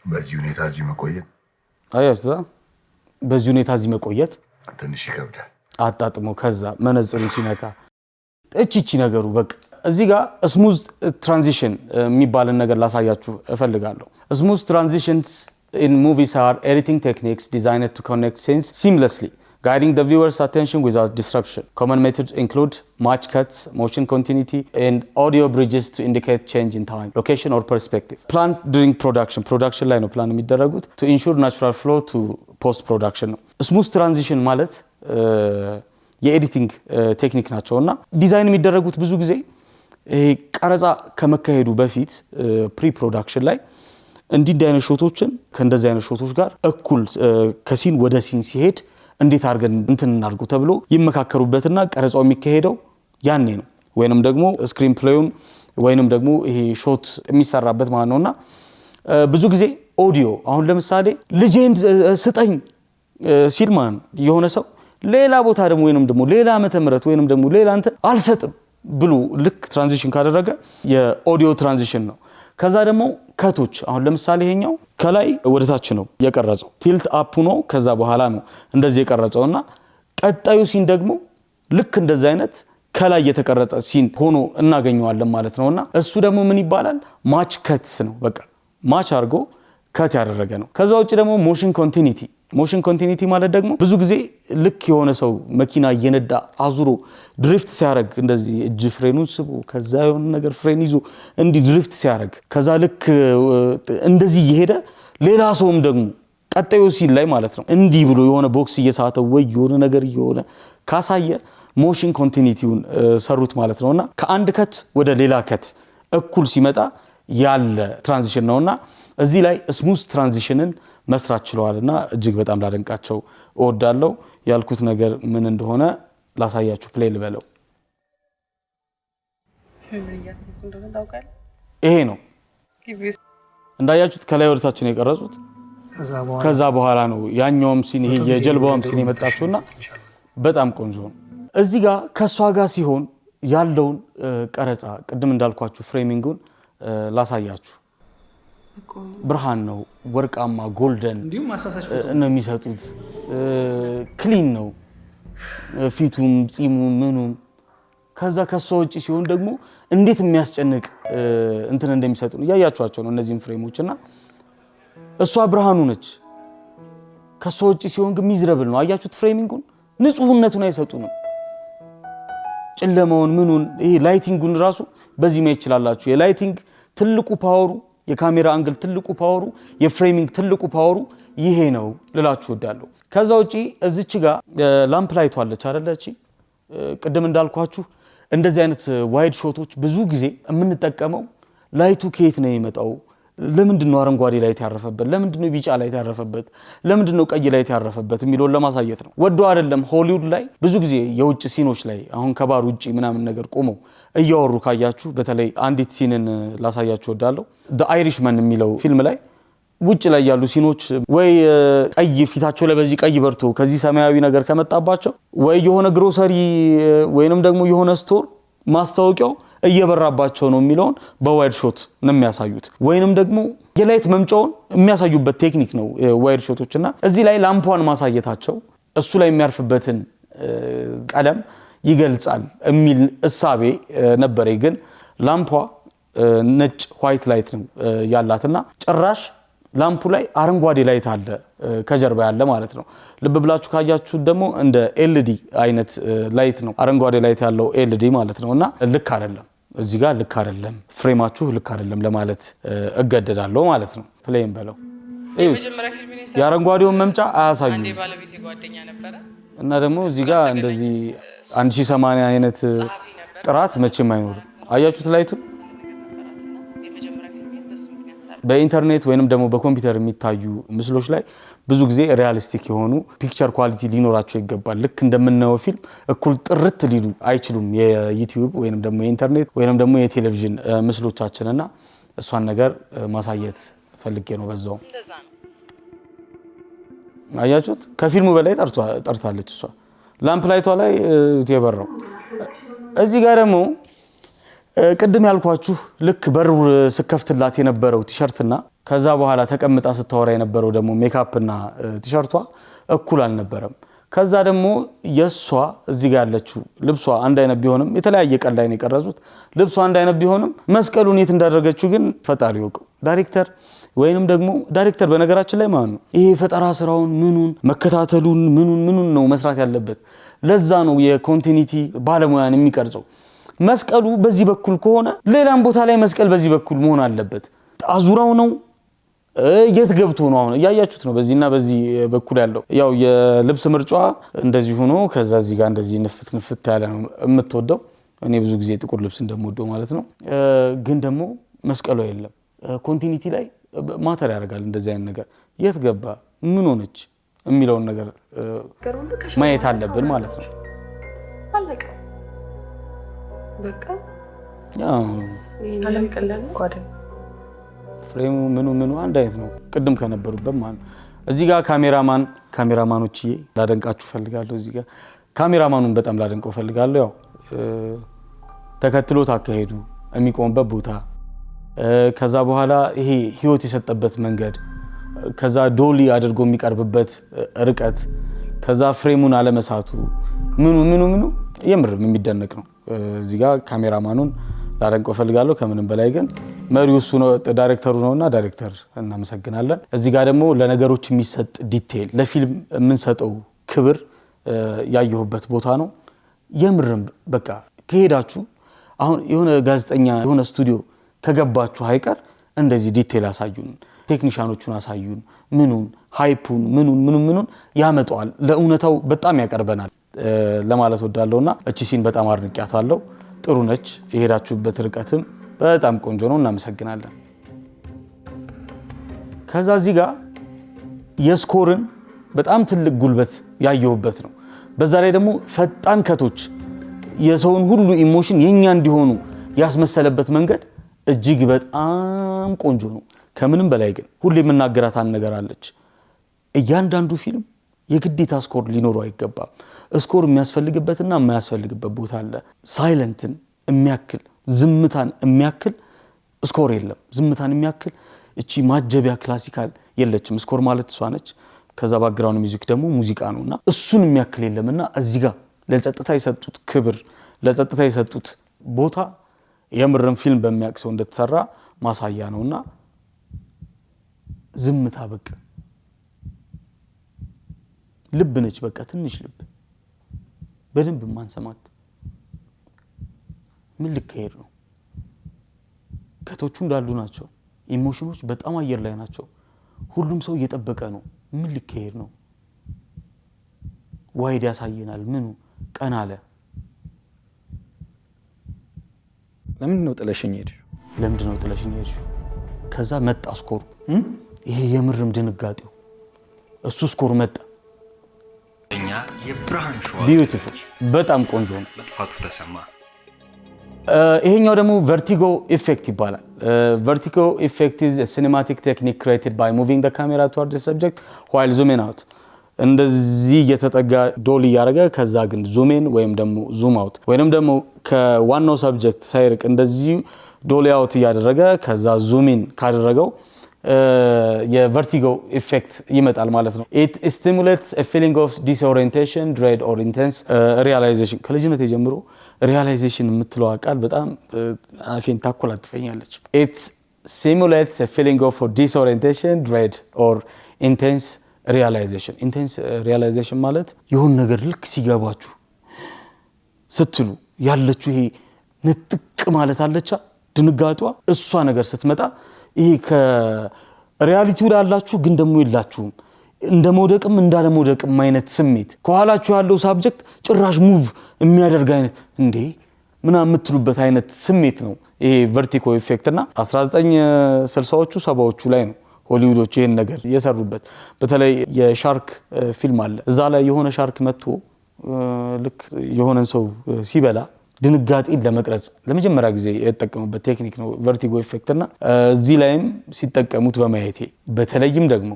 በዚህ ሁኔታ እዚህ መቆየት አያችሁ በዚህ ሁኔታ እዚህ መቆየት ትንሽ ይከብዳል። አጣጥሞ ከዛ መነጽሩን ሲነካ እቺ ነገሩ በቃ እዚህ ጋር ስሙዝ ትራንዚሽን የሚባልን ነገር ላሳያችሁ እፈልጋለሁ። ስሙዝ ትራንዚሽንስ in movies are editing techniques designed to connect scenes seamlessly, guiding the viewer's attention without disruption. Common methods include match cuts, motion continuity, and audio bridges to indicate change in time, location, or perspective. Planned during production ላይ ነው ፕላን የሚደረጉት to ensure natural flow to post production ነው። ስሙዝ ትራንዚሽን ማለት የኤዲቲንግ ቴክኒክ ናቸውና ዲዛይን የሚደረጉት ብዙ ጊዜ ቀረጻ ከመካሄዱ በፊት ፕሪ ፕሮዳክሽን ላይ እንዲህ አይነት ሾቶችን ከእንደዚህ አይነት ሾቶች ጋር እኩል ከሲን ወደ ሲን ሲሄድ እንዴት አድርገን እንትን እናድርጉ ተብሎ ይመካከሩበትና ቀረጻው የሚካሄደው ያኔ ነው። ወይንም ደግሞ ስክሪን ፕሌዩን ወይንም ደግሞ ይሄ ሾት የሚሰራበት ማለት ነውና ብዙ ጊዜ ኦዲዮ አሁን ለምሳሌ ልጄን ስጠኝ ሲል ማን የሆነ ሰው ሌላ ቦታ ደግሞ ወይንም ደግሞ ሌላ ዓመተ ምህረት ወይንም ደግሞ ሌላ እንትን አልሰጥም ብሎ ልክ ትራንዚሽን ካደረገ የኦዲዮ ትራንዚሽን ነው። ከዛ ደግሞ ከቶች አሁን ለምሳሌ ይሄኛው ከላይ ወደ ታች ነው የቀረጸው ቲልት አፕ ነው። ከዛ በኋላ ነው እንደዚህ የቀረጸውና ቀጣዩ ሲን ደግሞ ልክ እንደዛ አይነት ከላይ የተቀረጸ ሲን ሆኖ እናገኘዋለን ማለት ነውና እሱ ደግሞ ምን ይባላል ማች ከትስ ነው። በቃ ማች አድርጎ ከት ያደረገ ነው። ከዛ ውጭ ደግሞ ሞሽን ኮንቲኒቲ ማለት ደግሞ ብዙ ጊዜ ልክ የሆነ ሰው መኪና እየነዳ አዙሮ ድሪፍት ሲያደርግ እንደዚህ እጅ ፍሬኑን ስቦ ከዛ የሆነ ነገር ፍሬን ይዞ እንዲህ ድሪፍት ሲያደርግ ከዛ ልክ እንደዚህ እየሄደ ሌላ ሰውም ደግሞ ቀጣዩ ሲል ላይ ማለት ነው እንዲህ ብሎ የሆነ ቦክስ እየሳተ ወይ የሆነ ነገር እየሆነ ካሳየ ሞሽን ኮንቲኒቲውን ሰሩት ማለት ነውና ከአንድ ከት ወደ ሌላ ከት እኩል ሲመጣ ያለ ትራንዚሽን ነውና እዚህ ላይ ስሙዝ ትራንዚሽንን መስራት ችለዋልና እጅግ በጣም ላደንቃቸው እወዳለሁ። ያልኩት ነገር ምን እንደሆነ ላሳያችሁ ፕሌይ ልበለው። ይሄ ነው እንዳያችሁት ከላይ ወደታች ነው የቀረጹት። ከዛ በኋላ ነው ያኛውም ሲን ይሄ የጀልባውም ሲን የመጣችውና በጣም ቆንጆ ነው። እዚህ ጋር ከሷ ጋር ሲሆን ያለውን ቀረጻ ቅድም እንዳልኳችሁ ፍሬሚንጉን ላሳያችሁ። ብርሃን ነው ወርቃማ ጎልደን እንዲሁም ማሳሳሽ ፎቶ ነው የሚሰጡት ክሊን ነው ፊቱም ጺሙ ምኑም ከዛ ከሷ ውጪ ሲሆን ደግሞ እንዴት የሚያስጨንቅ እንትን እንደሚሰጡ ነው ያያችኋቸው ነው እነዚህን ፍሬሞችና እሷ ብርሃኑ ነች ከሷ ውጪ ሲሆን ግን ሚዝረብል ነው አያችሁት ፍሬሚንጉን ንጹህነቱን አይሰጡንም ጨለማውን ምኑን ይሄ ላይቲንጉን ራሱ በዚህ ማየት ይችላልላችሁ የላይቲንግ ትልቁ ፓወሩ የካሜራ አንግል ትልቁ ፓወሩ የፍሬሚንግ ትልቁ ፓወሩ ይሄ ነው ልላችሁ ወዳለሁ ከዛ ውጪ እዚች ጋር ላምፕ ላይቷ አለች አይደለች ቅድም እንዳልኳችሁ እንደዚህ አይነት ዋይድ ሾቶች ብዙ ጊዜ የምንጠቀመው ላይቱ ከየት ነው የሚመጣው ለምንድነው አረንጓዴ ላይት ያረፈበት ለምንድነው ቢጫ ላይት ያረፈበት ለምንድነው ቀይ ላይት ያረፈበት የሚለውን ለማሳየት ነው ወዶ አይደለም ሆሊውድ ላይ ብዙ ጊዜ የውጭ ሲኖች ላይ አሁን ከባር ውጪ ምናምን ነገር ቆመው እያወሩ ካያችሁ በተለይ አንዲት ሲንን ላሳያችሁ ወዳለሁ the irishman የሚለው ፊልም ላይ ውጭ ላይ ያሉ ሲኖች ወይ ቀይ ፊታቸው ላይ በዚህ ቀይ በርቶ ከዚህ ሰማያዊ ነገር ከመጣባቸው ወይ የሆነ ግሮሰሪ ወይንም ደግሞ የሆነ ስቶር ማስታወቂያው እየበራባቸው ነው የሚለውን በዋይድ ሾት ነው የሚያሳዩት ወይንም ደግሞ የላይት መምጫውን የሚያሳዩበት ቴክኒክ ነው ዋይድ ሾቶችና እዚህ ላይ ላምፖን ማሳየታቸው እሱ ላይ የሚያርፍበትን ቀለም ይገልጻል የሚል እሳቤ ነበር ግን ላምፖ ነጭ ዋይት ላይት ነው ያላትና ጭራሽ ላምፑ ላይ አረንጓዴ ላይት አለ ከጀርባ ያለ ማለት ነው ልብ ብላችሁ ካያችሁ ደግሞ እንደ ኤልዲ አይነት ላይት ነው አረንጓዴ ላይት ያለው ኤልዲ ማለት ነውና ልክ አይደለም እዚህ ጋር ልክ አይደለም ፍሬማችሁ ልክ አይደለም ለማለት እገደዳለሁ ማለት ነው ፕሌይን በለው የመጀመሪያ ፊልም ነው የአረንጓዴውን መምጫ አያሳዩም አንዴ ባለቤቴ ጓደኛ ነበረ እና ደግሞ እዚህ ጋር እንደዚህ 1080 አይነት ጥራት መቼም አይኖርም አያችሁት ላይቱ በኢንተርኔት ወይንም ደግሞ በኮምፒውተር የሚታዩ ምስሎች ላይ ብዙ ጊዜ ሪያሊስቲክ የሆኑ ፒክቸር ኳሊቲ ሊኖራቸው ይገባል ልክ እንደምናየው ፊልም እኩል ጥርት ሊሉ አይችሉም የዩቲዩብ ወይንም ደግሞ የኢንተርኔት ወይንም ደግሞ የቴሌቪዥን ምስሎቻችንና እሷን ነገር ማሳየት ፈልጌ ነው በዛው አያችሁት ከፊልሙ በላይ ጠርታለች እሷ ላምፕ ላይቷ ላይ የበራው እዚህ ጋር ደግሞ ቅድም ያልኳችሁ ልክ በር ስከፍትላት የነበረው ቲሸርትና ከዛ በኋላ ተቀምጣ ስታወራ የነበረው ደግሞ ሜካፕና ቲሸርቷ እኩል አልነበረም ከዛ ደግሞ የሷ እዚህ ጋር ያለችው ልብሷ አንድ አይነት ቢሆንም የተለያየ ቀን ላይ ነው የቀረጹት ልብሷ አንድ አይነት ቢሆንም መስቀሉን የት እንዳደረገችው ግን ፈጣሪ ያውቀው ዳይሬክተር ወይንም ደግሞ ዳይሬክተር በነገራችን ላይ ማለት ነው ይሄ ፈጠራ ስራውን ምኑን መከታተሉን ምኑን ነው መስራት ያለበት ለዛ ነው የኮንቲኒቲ ባለሙያን የሚቀርጸው መስቀሉ በዚህ በኩል ከሆነ ሌላም ቦታ ላይ መስቀል በዚህ በኩል መሆን አለበት አዙራው ነው የት ገብቶ ነው አሁን ያያችሁት ነው በዚህና በዚህ በኩል ያለው ያው የልብስ ምርጫዋ እንደዚህ ሆኖ ከዛ እዚህ ጋር እንደዚህ ንፍት ያለ ነው የምትወደው እኔ ብዙ ጊዜ ጥቁር ልብስ እንደምወደው ማለት ነው ግን ደግሞ መስቀሉ የለም ኮንቲኒቲ ላይ ማተር ያደርጋል እንደዚህ አይነት ነገር የት ገባ ምን ሆነች የሚለውን ነገር ማየት አለብን ማለት ነው አለቀ በቃ ያው አለም ቀላል ጓደ ፍሬሙ ምኑ አንድ አይነት ነው ቅድም ከነበሩበት ማለት እዚህ ጋር ካሜራማኖች ላደንቃችሁ ፈልጋለሁ እዚህ ጋር ካሜራማኑን በጣም ላደንቀው ፈልጋለሁ ያው ተከትሎት አካሄዱ የሚቆምበት ቦታ ከዛ በኋላ ይሄ ህይወት የሰጠበት መንገድ ከዛ ዶሊ አድርጎ የሚቀርብበት ርቀት ከዛ ፍሬሙን አለመሳቱ ምኑ የምር የሚደነቅ ነው እዚህ ጋር ካሜራማኑን ላደንቀው ፈልጋለሁ ከምንም በላይ ግን መሪው እሱ ነው ዳይሬክተሩ ነውና ዳይሬክተር እናመሰግናለን እዚህ ጋር ደግሞ ለነገሮች የሚሰጥ ዲቴል ለፊልም የምንሰጠው ክብር ያየሁበት ቦታ ነው የምርም በቃ ከሄዳችሁ አሁን የሆነ ጋዜጠኛ የሆነ ስቱዲዮ ከገባችሁ አይቀር እንደዚህ ዲቴል አሳዩን ቴክኒሻኖቹን አሳዩን ምኑን ሃይፑን ምኑን ያመጣዋል ለእውነታው በጣም ያቀርበናል ለማለት ወዳለውና እቺ ሲን በጣም አድንቂያታለሁ ጥሩ ነች የሄዳችሁበት ርቀትም በጣም ቆንጆ ነው እናመሰግናለን ከዛ እዚህ ጋር የስኮርን በጣም ትልቅ ጉልበት ያየሁበት ነው በዛ ላይ ደግሞ ፈጣን ከቶች የሰውን ሁሉ ኢሞሽን የኛ እንዲሆኑ ያስመሰለበት መንገድ እጅግ በጣም ቆንጆ ነው ከምንም በላይ ግን ሁሌ የምናገራት አንድ ነገር አለች እያንዳንዱ ፊልም የግዴታ ስኮር ሊኖረው አይገባም ስኮር የሚያስፈልግበትና የማያስፈልግበት ቦታ አለ ሳይለንትን የሚያክል ዝምታን የሚያክል ስኮር የለም ዝምታን የሚያክል እቺ ማጀቢያ ክላሲካል የለችም። ስኮር ማለት እሷ ነች። ከዛ ባክግራውንድ ሚውዚክ ደግሞ ሙዚቃ ነውና እሱን የሚያክል የለምና እዚህ ጋር ለጸጥታ የሰጡት ክብር ለጸጥታ የሰጡት ቦታ የምርም ፊልም በሚያክሰው እንደተሰራ ማሳያ ነውና ዝምታ በቃ ልብ ነች በቃ ትንሽ ልብ በደንብ ማንሰማት ምን ልከሄድ ነው ከቶቹ እንዳሉ ናቸው ኢሞሽኖች በጣም አየር ላይ ናቸው ሁሉም ሰው እየጠበቀ ነው ምን ልከሄድ ነው ዋይድ ያሳየናል ምኑ ቀና አለ ለምንድን ነው ጥለሽኝ ሄድሽ ከዛ መጣ ስኮሩ ይሄ የምርም ድንጋጤው እሱ ስኮር መጣ እኛ የብርሃን ሸዋ ቢዩቲፉል በጣም ቆንጆ ነው መጥፋቱ ተሰማ ይሄኛው ደግሞ vertigo effect ይባላል vertigo effect is a cinematic technique created by moving the camera toward the subject while zooming out እንደዚህ የተጠጋ ዶል ያረጋ ከዛ ግን ዙም ኢን ወይም ደግሞ ዙም አውት ወይንም ደግሞ ከዋናው ሰብጀክት ሳይርቅ እንደዚህ ዶል አውት ያደረገ ከዛ ዙም ኢን ካደረገው የቨርቲጎ ኢፌክት ይመጣል ማለት ነው it stimulates a feeling of disorientation dread or intense realization ከልጅነት ጀምሮ realization የምትለው ቃል በጣም አፌን ታኮላትፈኛለች it simulates a feeling of disorientation dread or intense realization ማለት የሆነ ነገር ልክ ሲገባችሁ ስትሉ ያለችሁ ይሄ ንጥቅ ማለት አለቻ ድንጋጤዋ እሷ ነገር ስትመጣ ይሄ ከሪያሊቲው ላይ ያላችሁ ግን ደግሞ ይላችሁም እንደመውደቅም እንዳለመውደቅም አይነት ስሜት ከኋላችሁ ያለው ሳብጀክት ጭራሽ ሙቭ የሚያደርግ አይነት እንዴ ምና የምትሉበት አይነት ስሜት ነው ይሄ vertigo effect እና 1960ዎቹ 70ዎቹ ላይ ነው ሆሊውዶች ይሄን ነገር የሰሩበት በተለይ የሻርክ ፊልም አለ እዛ ላይ የሆነ ሻርክ መጥቶ ልክ የሆነን ሰው ሲበላ ድንጋጤን ለመቅረጽ ለመጀመሪያ ጊዜ የተጠቀሙበት ቴክኒክ ነው vertigo effect እና እዚህ ላይም ሲጠቀሙት በማየቴ በተለይም ደግሞ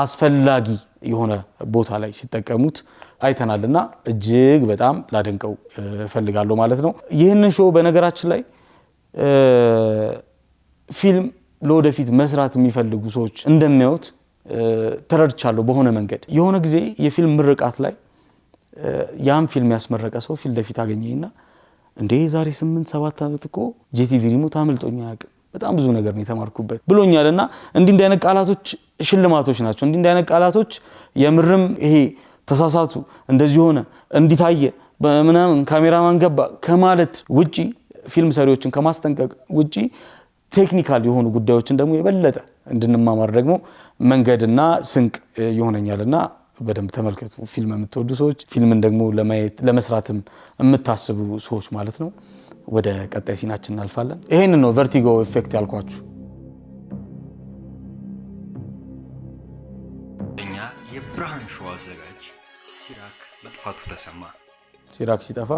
አስፈላጊ የሆነ ቦታ ላይ ሲጠቀሙት አይተናልና እጅግ በጣም ላደንቀው ፈልጋለሁ ማለት ነው ይሄንን ሾው በነገራችን ላይ ፊልም ለወደፊት መስራት የሚፈልጉ ሰዎች እንደሚያዩት ተረድቻለሁ በሆነ መንገድ የሆነ ጊዜ የፊልም ምርቃት ላይ ያን ፊልም ያስመረቀ ሰው ፊልም ለፊት አገኘኝና እንዴ ዛሬ 8-7 አመት እኮ ጂቲቪ ሪሞት አመልጦኛ ያውቅ በጣም ብዙ ነገር ነው የተማርኩበት ብሎኛልና እንዲህ አይነት ቃላቶች ሽልማቶች ናቸው እንዲህ አይነት ቃላቶች የምርም ይሄ ተሳሳቱ እንደዚህ ሆነ እንዲታየ በመናም ካሜራማን ገባ ከማለት ውጪ ፊልም ሰሪዎችን ከማስጠንቀቅ ውጪ ቴክኒካል የሆኑ ጉዳዮችን ደግሞ የበለጠ እንድንማማር ደግሞ መንገድና ስንቅ ይሆነኛልና በደንብ ተመልከቱ ፊልም የምትወዱ ሰዎች ፊልምን ደግሞ ለማየት ለመስራትም የምታስቡ ሰዎች ማለት ነው ወደ ቀጣይ ሲናችን እናልፋለን ይሄንን ነው vertigo effect ያልኳችሁ እኛ የብርሃን ሸዋ አዘጋጅ ሲራክ መጥፋቱ ተሰማ ሲራክ ሲጠፋ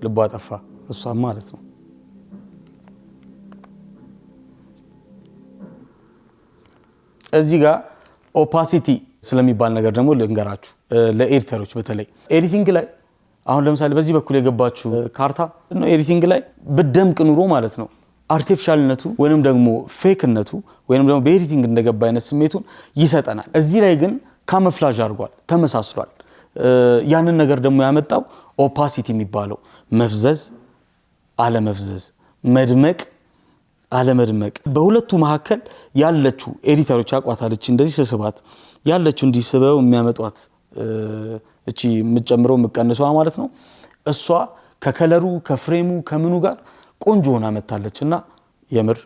ልቧ ጠፋ እሷም ማለት ነው እዚህ ጋር ኦፓሲቲ ስለሚባል ነገር ደግሞ ልንገራችሁ ለኤዲተሮች በተለይ ኤዲቲንግ ላይ አሁን ለምሳሌ በዚህ በኩል የገባችሁ ካርታ ነው ኤዲቲንግ ላይ በደምቅ ኑሮ ማለት ነው አርቲፊሻልነቱ ወይንም ደግሞ ፌክነቱ ወይንም ደግሞ በኤዲቲንግ እንደገባ አይነት ስሜቱን ይሰጠናል እዚህ ላይ ግን ካሞፍላጅ አድርጓል ተመሳስሏል ያንን ነገር ደግሞ ያመጣው ኦፓሲቲ የሚባለው መፍዘዝ አለመፍዘዝ መድመቅ አለመድመቅ በሁለቱ መካከል ያለችው ኤዲተሮች አቋታለች እንደዚህ ስስባት ያለችው እንዲስበው የሚያመጧት እቺ የምትጨምረው የምትቀንሰው ማለት ነው እሷ ከከለሩ ከፍሬሙ ከምኑ ጋር ቆንጆ ሆና መጣለችና የምር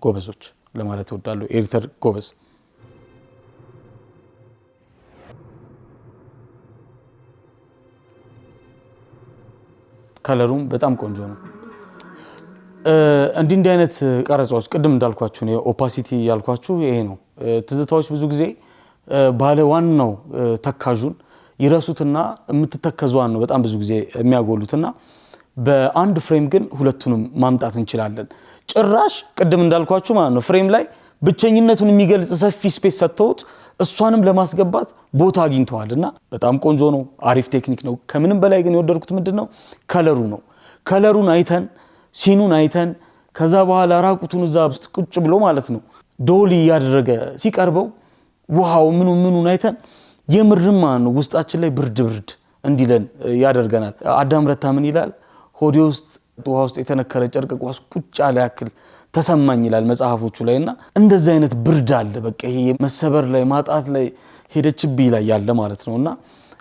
ጎበዞች ለማለት እወዳለሁ ኤዲተር ጎበዝ ከለሩም በጣም ቆንጆ ነው እንዲህ አይነት ቀረጻዎች ቅድም እንዳልኳችሁ ነው ኦፓሲቲ ያልኳችሁ ይሄ ነው ትዝታዎች ብዙ ጊዜ ባለ ዋናው ተካዡን ይረሱትና የምትተከዟን ነው በጣም ብዙ ጊዜ የሚያጎሉትና በአንድ ፍሬም ግን ሁለቱንም ማምጣት እንችላለን ጭራሽ ቅድም እንዳልኳችሁ ማለት ነው ፍሬም ላይ ብቸኝነቱን የሚገልጽ ሰፊ ስፔስ ሰጥተውት እሷንም ለማስገባት ቦታ አግኝተዋልና በጣም ቆንጆ ነው አሪፍ ቴክኒክ ነው ከምንም በላይ ግን የወደድኩት ምንድነው ከለሩ ነው ከለሩን አይተን ሲኑን አይተን ከዛ በኋላ ራቁቱን እዛ ውስጥ ቁጭ ብሎ ማለት ነው ዶሊ ያደረገ ሲቀርበው ውሃው ምኑን አይተን የምርማ ነው ውስጣችን ላይ ብርድ እንዲለን ያደርገናል። አዳም ረታ ምን ይላል? ሆዴ ውስጥ ውሃ ውስጥ የተነከረ ጨርቅ ቋስ ቁጭ ያለ ያክል ተሰማኝ ይላል መጽሐፎቹ ላይና እንደዚህ አይነት ብርድ አለ። በቃ ይሄ መሰበር ላይ ማጣት ላይ ሄደችብኝ ላይ ያለ ማለት ነውና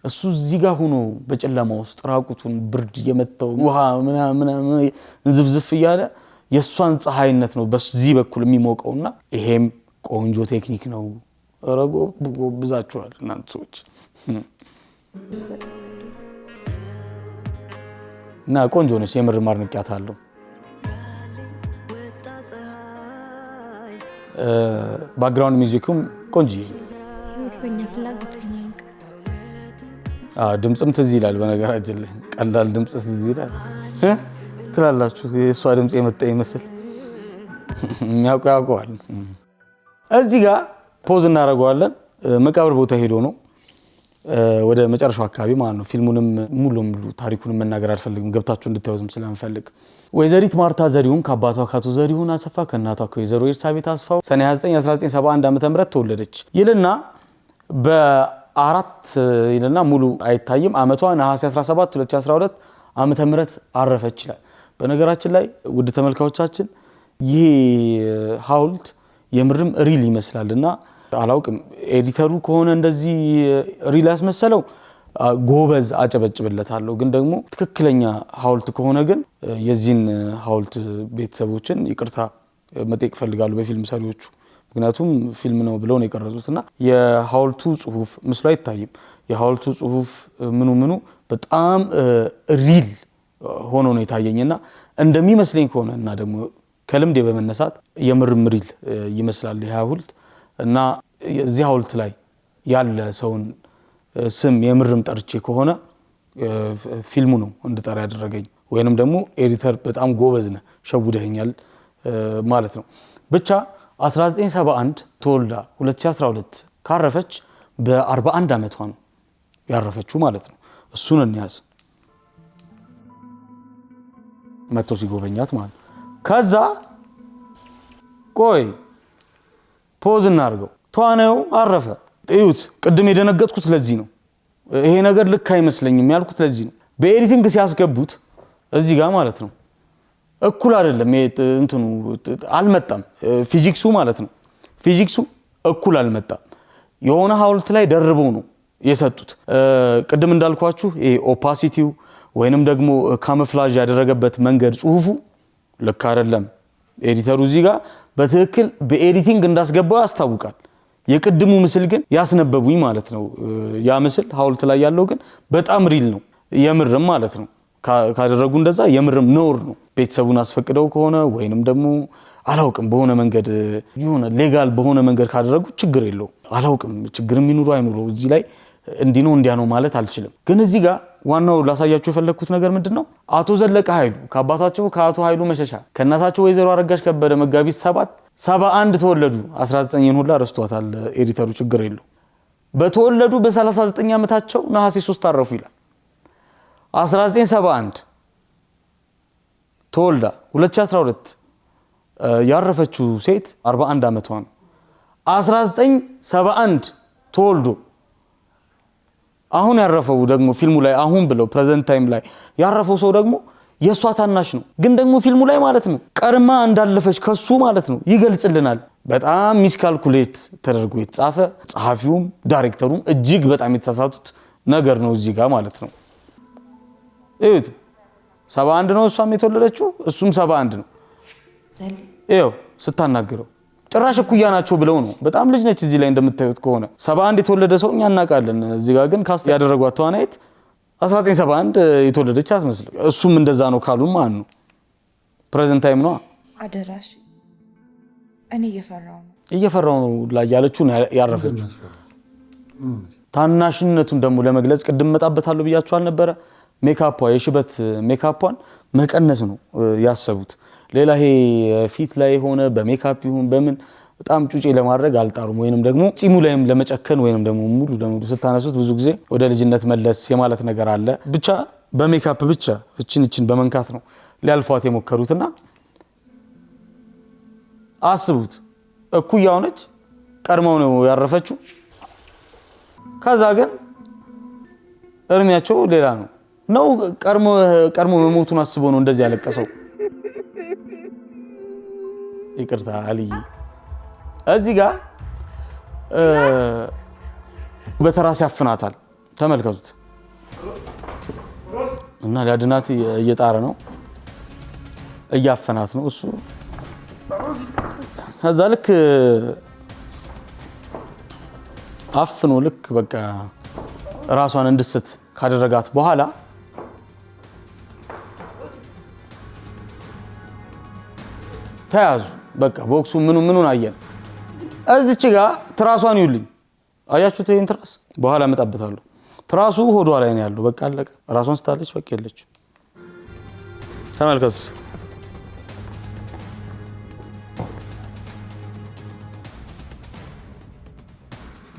እሱ እዚህ ጋር ሆኖ በጨለማ ውስጥ ራቁቱን ብርድ እየመታው ውሃ ምናምን እንዝፍዝፍ እያለ የሷን ፀሐይነት ነው በዚህ በኩል የሚሞቀውና ይሄም ቆንጆ ቴክኒክ ነው። ረጎ ብዛችኋል እናንተ ሰዎች እና ቆንጆ ነች። የምር ማድነቂያታለሁ። ባክግራውንድ ሚውዚኩም ቆንጆ በእኛ ፍላጎት ነው። ድምጽም ትዝ ይላል። በነገራችን ላይ ቀላል ድምጽ ትዝ ይላል ትላላችሁ። የእሷ ድምጽ የመጣ ይመስል የሚያውቀው ያውቀዋል። እዚህ ጋር ፖዝ እናደርገዋለን። መቃብር ቦታ ሄዶ ነው ወደ መጨረሻው አካባቢ ማለት ነው። ፊልሙንም ሙሉ ታሪኩንም መናገር አልፈልግም፣ ገብታችሁ እንድታዩዝም ስለምፈልግ። ወይዘሪት ማርታ ዘሪሁን ከአባቷ ከአቶ ዘሪሁን አሰፋ ከእናቷ ከወይዘሮ ኤልሳቤት አስፋው ሰኔ 29 1971 ዓ.ም ተወለደች ይልና በ4 ይልና ሙሉ አይታይም አመቷ ነሐሴ 17 2012 ዓመተ ምህረት አረፈች ይላል። በነገራችን ላይ ውድ ተመልካቾቻችን ይሄ ሐውልት የምርም ሪል ይመስላልና አላውቅም ኤዲተሩ ከሆነ እንደዚህ ሪል ያስመሰለው ጎበዝ አጨበጭብለታለሁ። ግን ደግሞ ትክክለኛ ሐውልት ከሆነ ግን የዚህን ሐውልት ቤተሰቦችን ይቅርታ መጠየቅ ፈልጋሉ በፊልም ሰሪዎቹ። ምክንያቱም ፊልም ነው ብለው ነው የቀረጹትና የሐውልቱ ጽሁፍ ምስሉ አይታይም። የሐውልቱ ጽሁፍ ምኑ በጣም ሪል ሆኖ ነው የታየኝና እንደሚመስለኝ ከሆነና ደግሞ ከልምዴ በመነሳት የምርም ሪል ይመስላል ይሄ ሐውልት እና እዚህ ሐውልት ላይ ያለ ሰውን ስም የምርም ጠርቼ ከሆነ ፊልሙ ነው እንድጠራ ያደረገኝ ወይንም ደግሞ ኤዲተር በጣም ጎበዝ ነህ ሸውደኛል ማለት ነው። ብቻ 1971 ተወልዳ 2012 ካረፈች በ41 ዓመቷ ነው ያረፈችው ማለት ነው። እሱን እንያዝ መጥቶ ሲጎበኛት ማለት ነው። ከዛ ቆይ ፖዝ እናድርገው። ተዋናዩ አረፈ። እዩት። ቅድም የደነገጥኩት ለዚህ ነው። ይሄ ነገር ልክ አይመስለኝም ያልኩት ለዚህ ነው። በኤዲቲንግ ሲያስገቡት እዚህ ጋር ማለት ነው እኩል አይደለም። እንትኑ አልመጣም ፊዚክሱ ማለት ነው። ፊዚክሱ እኩል አልመጣም። የሆነ ሐውልት ላይ ደርበው ነው የሰጡት። ቅድም እንዳልኳችሁ ይሄ ኦፓሲቲው ወይንም ደግሞ ካሞፍላጅ ያደረገበት መንገድ ጽሁፉ ልክ አይደለም። ኤዲተሩ እዚህ ጋር በትክክል በኤዲቲንግ እንዳስገባው ያስታውቃል። የቅድሙ ምስል ግን ያስነበቡኝ ማለት ነው። ያ ምስል ሐውልት ላይ ያለው ግን በጣም ሪል ነው የምርም ማለት ነው። ካደረጉ እንደዛ የምርም ኖር ነው። ቤተሰቡን አስፈቅደው ከሆነ ወይንም ደግሞ አላውቅም በሆነ መንገድ የሆነ ሌጋል በሆነ መንገድ ካደረጉ ችግር የለው። አላውቅም ችግርም ይኑሩ አይኑሩ እዚህ ላይ እንዲህ ነው እንዲያ ነው ማለት አልችልም። ግን እዚህ ጋር ዋናው ላሳያችሁ የፈለኩት ነገር ምንድነው? አቶ ዘለቀ ኃይሉ ከአባታቸው ከአቶ ኃይሉ መሸሻ ከእናታቸው ወይዘሮ አረጋሽ ከበደ መጋቢት 71 ተወለዱ። 19 ሁላ ረስቷታል ኤዲተሩ ችግር የለው። በተወለዱ በ39 ዓመታቸው ነሐሴ 3 አረፉ ይላል። 1971 ተወልዳ 2012 ያረፈችው ሴት 41 ዓመቷ ነው። 1971 ተወልዶ አሁን ያረፈው ደግሞ ፊልሙ ላይ አሁን ብለው ፕሬዘንት ታይም ላይ ያረፈው ሰው ደግሞ የሷ ታናሽ ነው። ግን ደግሞ ፊልሙ ላይ ማለት ነው ቀርማ እንዳለፈች ከሱ ማለት ነው ይገልጽልናል። በጣም ሚስካልኩሌት ተደርጎ የተጻፈ ጸሐፊውም ዳይሬክተሩም እጅግ በጣም የተሳሳቱት ነገር ነው እዚህ ጋር ማለት ነው። እዩት 71 ነው እሷም የተወለደችው እሱም 71 ነው። ይኸው ስታናግረው ጭራሽ እኩያ ናቸው ብለው ነው። በጣም ልጅ ነች እዚህ ላይ እንደምታዩት ከሆነ 71 የተወለደ ሰው እኛ እናውቃለን። እዚህ ጋር ግን ካስት ያደረጓት ተዋናይት 1971 የተወለደች አትመስልም። እሱም እንደዛ ነው ካሉም ማን ነው ፕሬዘንት ታይም ነው። አደራሽ እኔ እየፈራው ነው ላይ ያለችው ያረፈችው ታናሽነቱን ደግሞ ለመግለጽ ቅድም መጣበታለሁ ብያችሁ አልነበረ? ሜካፓ የሽበት ሜካፓን መቀነስ ነው ያሰቡት። ሌላ ይሄ ፊት ላይ ሆነ በሜካፕ ይሁን በምን በጣም ጩጬ ለማድረግ አልጣሩም። ወይንም ደግሞ ጺሙ ላይም ለመጨከን ወይንም ደግሞ ሙሉ ለሙሉ ስታነሱት ብዙ ጊዜ ወደ ልጅነት መለስ የማለት ነገር አለ። ብቻ በሜካፕ ብቻ እችን በመንካት ነው ሊያልፏት የሞከሩትና አስቡት እኩያው ነች ቀድመው ነው ያረፈችው ከዛ ግን እርሚያቸው ሌላ ነው ቀድሞ መሞቱን አስቦ ነው እንደዚህ ያለቀሰው ይቅርታ አልይ እዚህ ጋር በተራስ ያፍናታል ተመልከቱት እና ሊያድናት እየጣረ ነው እያፈናት ነው እሱ ከዛ ልክ አፍኖ ልክ በቃ ራሷን እንድስት ካደረጋት በኋላ ተያዙ በቃ ቦክሱ ምኑን አየን እዚች ጋር ትራሷን ይውልኝ አያችሁት ይሄን ትራስ በኋላ መጣበታለሁ ትራሱ ሆዷ ላይ ነው ያለው በቃ አለቀ ራሷን ስታለች በቃ የለች ተመልከቱት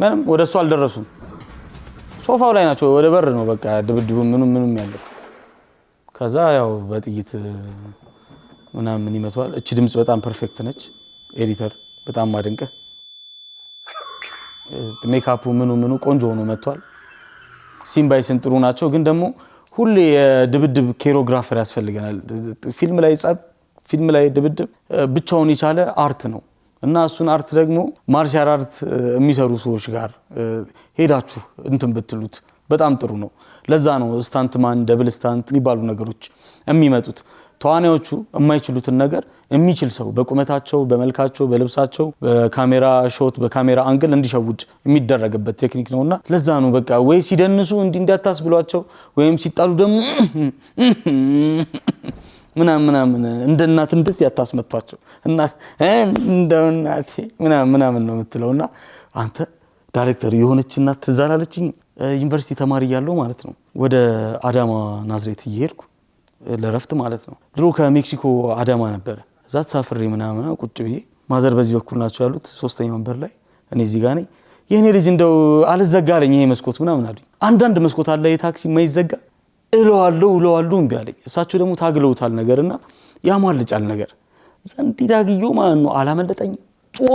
ምንም ወደሱ አልደረሱም ሶፋው ላይ ናቸው ወደ በር ነው በቃ ድብድቡ ምንም ያለው ከዛ ያው በጥይት ምናምን ይመታዋል እቺ ድምጽ በጣም ፐርፌክት ነች ኤዲተር በጣም ማደንቀ ሜካፑ ምኑ ቆንጆ ሆኖ መጥቷል ሲምባይስን ጥሩ ናቸው ግን ደግሞ ሁሌ የድብድብ ኮሪዮግራፈር ያስፈልገናል ፊልም ላይ ጸብ ፊልም ላይ ድብድብ ብቻውን የቻለ አርት ነው እና እሱን አርት ደግሞ ማርሻል አርት የሚሰሩ ሰዎች ጋር ሄዳችሁ እንትን ብትሉት በጣም ጥሩ ነው ለዛ ነው ስታንትማን ደብል ስታንት የሚባሉ ነገሮች የሚመጡት ተዋናዮቹ የማይችሉትን ነገር የሚችል ሰው በቁመታቸው በመልካቸው በልብሳቸው በካሜራ ሾት በካሜራ አንግል እንዲሸውድ የሚደረግበት ቴክኒክ ነውና ለዛ ነው በቃ ወይ ሲደንሱ እንዲያታስብሏቸው ወይም ሲጣሉ ደግሞ ምናምን እንደ እናት እንደዚህ ያታስመቷቸው እናት እንደው እናቴ ምናምን ነው የምትለውና አንተ ዳይሬክተር የሆነች እናት ትዛላለችኝ ዩኒቨርሲቲ ተማሪ ያለው ማለት ነው ወደ አዳማ ናዝሬት እየሄድኩ ለረፍት ማለት ነው ድሮ ከሜክሲኮ አዳማ ነበር እዛ ተሳፍሬ ምናምን ቁጭ ብዬ ማዘር በዚህ በኩል ናቸው ያሉት ሶስተኛው ወንበር ላይ እኔ እዚህ ጋር ነኝ የኔ ልጅ እንደው አልዘጋለኝ ይሄ መስኮት ምናምን አሉኝ አንዳንድ መስኮት አለ የታክሲ ማይዘጋ እለዋለሁ እምቢ አለኝ እሳቸው ደግሞ ታግለውታል ነገርና ያሟልጫል ነገር ዘንዲ ታግዮ ማን ነው አላመለጠኝ ጧ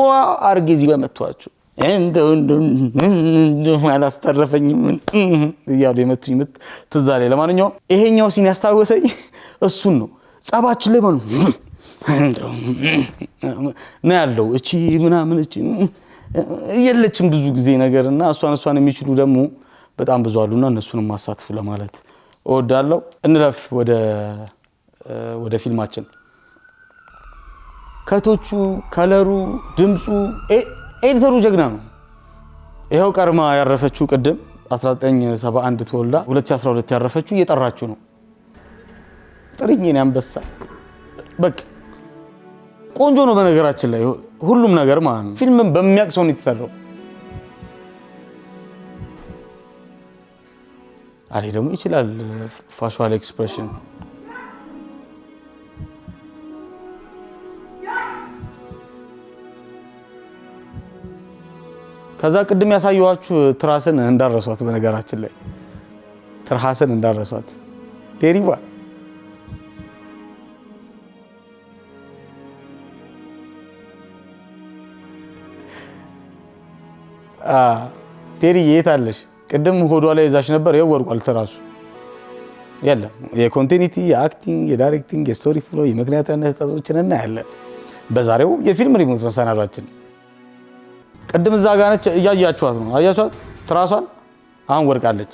አርጌ እዚህ ጋር መጥቷቸው እንደው አላስተረፈኝም እያሉ የመቱኝ ትዝ አለኝ ለማንኛውም ይሄኛው ሲን ያስታወሰኝ እሱን ነው ጸባችን ላይ ማለት እንደው ነው ያለው እቺ ምናምን እቺ የለችም ብዙ ጊዜ ነገርና እሷን የሚችሉ ደግሞ በጣም ብዙ አሉና እነሱንም ማሳተፍ ለማለት እወዳለሁ እንለፍ ወደ ፊልማችን ከቶቹ ከለሩ ድምጹ ኤዲተሩ ጀግና ነው ይሄው ቀርማ ያረፈችው ቅድም 1971 ተወልዳ 2012 ያረፈችው እየጠራችሁ ነው ጥሪኝን ያንበሳ በቃ ቆንጆ ነው በነገራችን ላይ ሁሉም ነገር ማለት ነው ፊልምን በሚያቅሰው ነው የተሰራው አለ ደግሞ ይችላል ፋሻል ኤክስፕሬሽን ከዛ ቅድም ያሳየዋችሁ ትራስን እንዳረሷት በነገራችን ላይ ትራስን እንዳረሷት ቴሪባ ቴሪ የታለሽ ቅድም ሆዷ ላይ ይዛሽ ነበር የወርቋል ትራሱ የለም የኮንቲኒቲ የአክቲንግ የዳይሬክቲንግ የስቶሪ ፍሎ የምክንያታዊነት ተጽዕኖችን እናያለን በዛሬው የፊልም ሪሞት መሰናዷችን ቅድም እዛ ጋር ነች እያያችኋት ነው አያችኋት ትራሷን አሁን ወርቃለች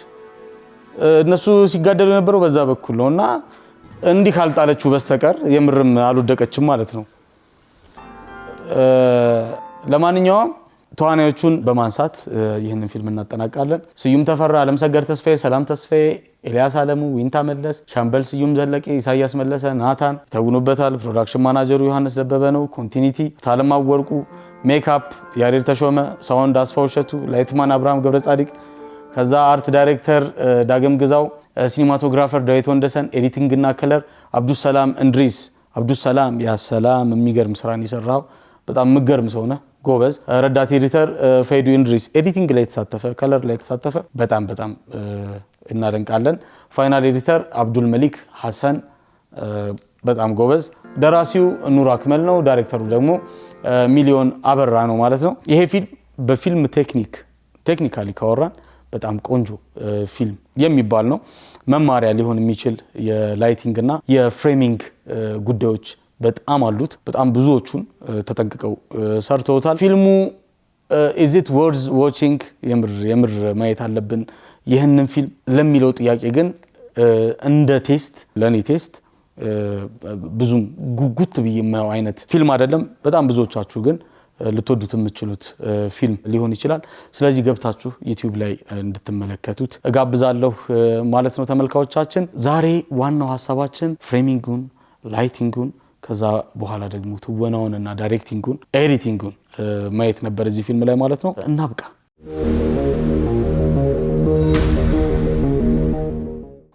እነሱ ሲጋደሉ የነበረው በዛ በኩል ነውና እንዲህ ካልጣለችው በስተቀር የምርም አልወደቀችም ማለት ነው ለማንኛውም ተዋናዮቹን በማንሳት ይህንን ፊልም እናጠናቃለን ስዩም ተፈራ አለምሰገድ ተስፋዬ ሰላም ተስፋዬ ኤልያስ አለሙ ዊንታ መለስ ሻምበል ስዩም ዘለቀ ኢሳያስ መለሰ ናታን ተውኑበታል ፕሮዳክሽን ማናጀሩ ዮሐንስ ደበበ ነው ኮንቲኒቲ ታለም አወርቁ ሜካፕ ያሬድ ተሾመ ሳውንድ አስፋውሸቱ ላይትማን አብርሃም ገብረ ጻዲቅ ከዛ አርት ዳይሬክተር ዳግም ግዛው ሲኒማቶግራፈር ዳዊት ወንደሰን ኤዲቲንግ እና ከለር አብዱስ ሰላም እንድሪስ አብዱስ ሰላም ያ ሰላም የሚገርም ስራን ይሰራው በጣም ምገርም ሰው ነው ጎበዝ ረዳት ኤዲተር ፌዱ እንድሪስ ኤዲቲንግ ላይ ተሳተፈ ከለር ላይ ተሳተፈ በጣም እናደንቃለን ፋይናል ኤዲተር አብዱል መሊክ ሐሰን በጣም ጎበዝ ደራሲው ኑር አክመል ነው ዳይሬክተሩ ደግሞ ሚሊዮን አበራ ነው ማለት ነው። ይሄ ፊልም በፊልም ቴክኒካሊ ካወራን በጣም ቆንጆ ፊልም የሚባል ነው። መማሪያ ሊሆን የሚችል የላይቲንግ እና የፍሬሚንግ ጉዳዮች በጣም አሉት። በጣም ብዙዎቹን ተጠንቅቀው ሰርተውታል። ፊልሙ is it worth watching የምር ማየት አለብን ይህንን ፊልም ለሚለው ጥያቄ ግን እንደ ቴስት ለኔ ቴስት ብዙም ጉጉት ብዬ የማየው አይነት ፊልም አይደለም። በጣም ብዙዎቻችሁ ግን ልትወዱት የምትችሉት ፊልም ሊሆን ይችላል። ስለዚህ ገብታችሁ ዩቲዩብ ላይ እንድትመለከቱት እጋብዛለሁ ማለት ነው ተመልካቾቻችን። ዛሬ ዋናው ሐሳባችን ፍሬሚንጉን፣ ላይቲንጉን ከዛ በኋላ ደግሞ ትወናውንና ዳይሬክቲንጉን ኤዲቲንጉን ማየት ነበር እዚህ ፊልም ላይ ማለት ነው። እናብቃ።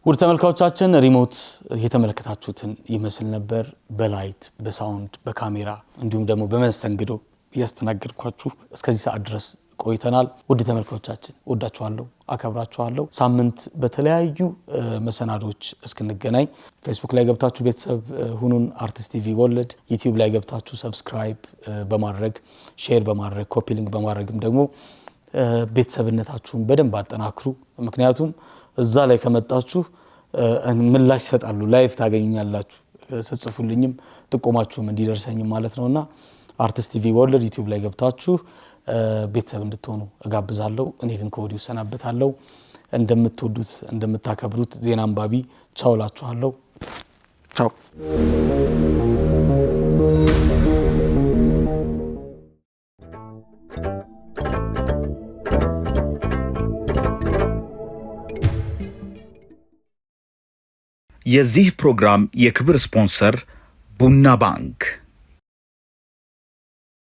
ውድ ተመልካቾቻችን ሪሞት የተመለከታችሁትን ይመስል ነበር። በላይት በሳውንድ በካሜራ እንዲሁም ደግሞ በመስተንግዶ እያስተናገድኳችሁ እስከዚህ ሰዓት ድረስ ቆይተናል። ውድ ተመልካቾቻችን ወዳችኋለሁ፣ አከብራችኋለሁ። ሳምንት በተለያዩ መሰናዶች እስክንገናኝ ፌስቡክ ላይ ገብታችሁ ቤተሰብ ሁኑን አርቲስት ቲቪ ወርልድ፣ ዩቲዩብ ላይ ገብታችሁ ሰብስክራይብ በማድረግ ሼር በማድረግ ኮፒ ሊንክ በማድረግም ደግሞ ቤተሰብነታችሁን በደንብ አጠናክሩ። ምክንያቱም እዛ ላይ ከመጣችሁ ምላሽ ይሰጣሉ፣ ላይፍ ታገኙኛላችሁ። ጽፉልኝም ጥቆማችሁም እንዲደርሰኝም ማለት ነውና አርቲስት ቲቪ ወርልድ ዩቲዩብ ላይ ገብታችሁ ቤተሰብ እንድትሆኑ እጋብዛለሁ። እኔ ግን ከወዲሁ ሰናበታለሁ። እንደምትወዱት እንደምታከብሩት ዜና አንባቢ ቻው ላችኋለሁ። ቻው። የዚህ ፕሮግራም የክብር ስፖንሰር ቡና ባንክ